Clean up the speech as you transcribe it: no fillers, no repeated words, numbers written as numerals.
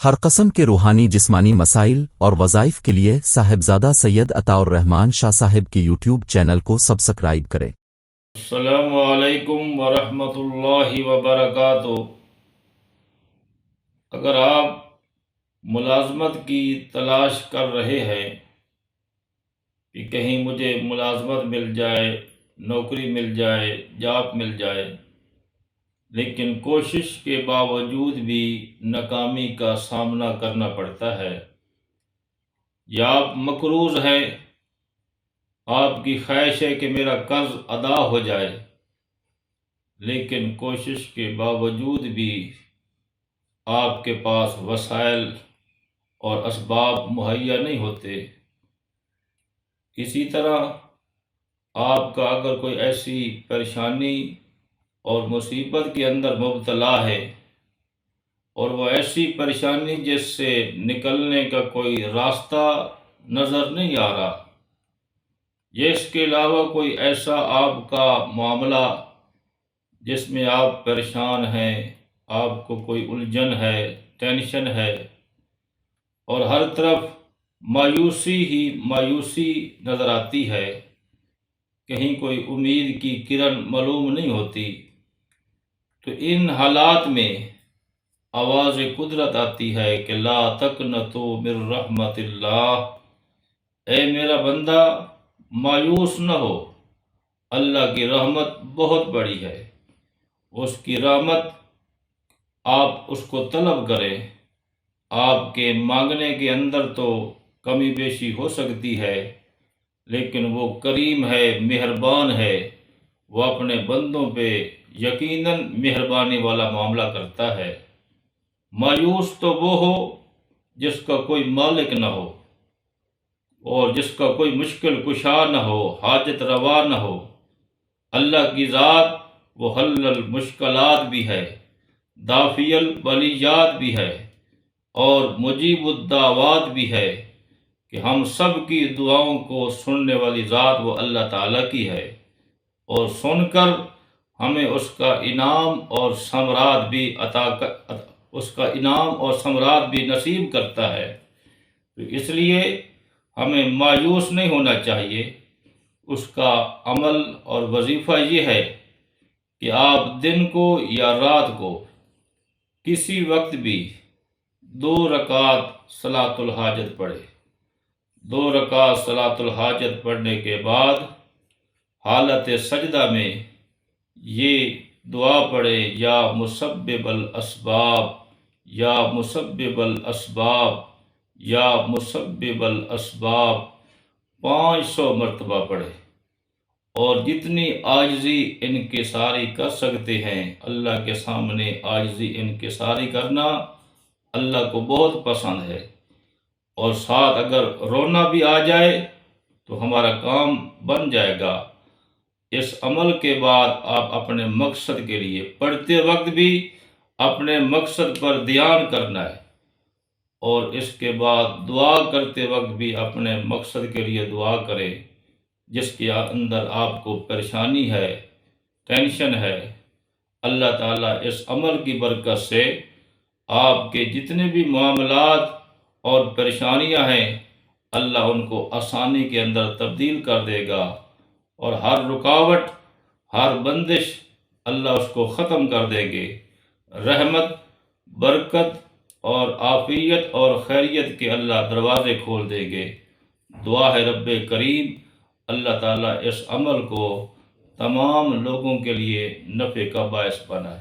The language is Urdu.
ہر قسم کے روحانی جسمانی مسائل اور وظائف کے لیے صاحبزادہ سید عطا الرحمن شاہ صاحب کی یوٹیوب چینل کو سبسکرائب کریں۔ السلام علیکم ورحمۃ اللہ وبرکاتہ۔ اگر آپ ملازمت کی تلاش کر رہے ہیں کہ کہیں مجھے ملازمت مل جائے، نوکری مل جائے، جاب مل جائے، لیکن کوشش کے باوجود بھی ناکامی کا سامنا کرنا پڑتا ہے، یا آپ مقروض ہیں، آپ کی خواہش ہے کہ میرا قرض ادا ہو جائے، لیکن کوشش کے باوجود بھی آپ کے پاس وسائل اور اسباب مہیا نہیں ہوتے۔ اسی طرح آپ کا اگر کوئی ایسی پریشانی اور مصیبت کے اندر مبتلا ہے، اور وہ ایسی پریشانی جس سے نکلنے کا کوئی راستہ نظر نہیں آ رہا، یا اس کے علاوہ کوئی ایسا آپ کا معاملہ جس میں آپ پریشان ہیں، آپ کو کوئی الجھن ہے، ٹینشن ہے، اور ہر طرف مایوسی ہی مایوسی نظر آتی ہے، کہیں کوئی امید کی کرن معلوم نہیں ہوتی، تو ان حالات میں آواز قدرت آتی ہے کہ لا تقنطوا من رحمت اللہ، اے میرا بندہ مایوس نہ ہو، اللہ کی رحمت بہت بڑی ہے، اس کی رحمت آپ اس کو طلب کریں۔ آپ کے مانگنے کے اندر تو کمی بیشی ہو سکتی ہے، لیکن وہ کریم ہے، مہربان ہے، وہ اپنے بندوں پہ یقیناً مہربانی والا معاملہ کرتا ہے۔ مایوس تو وہ ہو جس کا کوئی مالک نہ ہو، اور جس کا کوئی مشکل کشا نہ ہو، حاجت روا نہ ہو۔ اللہ کی ذات وہ حل المشکلات بھی ہے، دافع البلیات بھی ہے، اور مجیب الدعوات بھی ہے، کہ ہم سب کی دعاؤں کو سننے والی ذات وہ اللہ تعالیٰ کی ہے، اور سن کر ہمیں اس کا انعام اور ثمرات بھی نصیب کرتا ہے۔ تو اس لیے ہمیں مایوس نہیں ہونا چاہیے۔ اس کا عمل اور وظیفہ یہ ہے کہ آپ دن کو یا رات کو کسی وقت بھی 2 رکعت صلاۃ الحاجت پڑھے۔ 2 رکعت صلاۃ الحاجت پڑھنے کے بعد حالت سجدہ میں یہ دعا پڑھے، یا مسبب الاسباب، یا مسبب الاسباب، یا مسبب الاسباب 500 مرتبہ پڑھے، اور جتنی عاجزی انکساری کر سکتے ہیں، اللہ کے سامنے عاجزی انکساری کرنا اللہ کو بہت پسند ہے، اور ساتھ اگر رونا بھی آ جائے تو ہمارا کام بن جائے گا۔ اس عمل کے بعد آپ اپنے مقصد کے لیے پڑھتے وقت بھی اپنے مقصد پر دھیان کرنا ہے، اور اس کے بعد دعا کرتے وقت بھی اپنے مقصد کے لیے دعا کریں۔ جس کے اندر آپ کو پریشانی ہے، ٹینشن ہے، اللہ تعالیٰ اس عمل کی برکت سے آپ کے جتنے بھی معاملات اور پریشانیاں ہیں، اللہ ان کو آسانی کے اندر تبدیل کر دے گا، اور ہر رکاوٹ، ہر بندش اللہ اس کو ختم کر دیں گے۔ رحمت، برکت اور عافیت اور خیریت کے اللہ دروازے کھول دیں گے۔ دعا ہے رب کریم اللہ تعالیٰ اس عمل کو تمام لوگوں کے لیے نفع کا باعث بنائے۔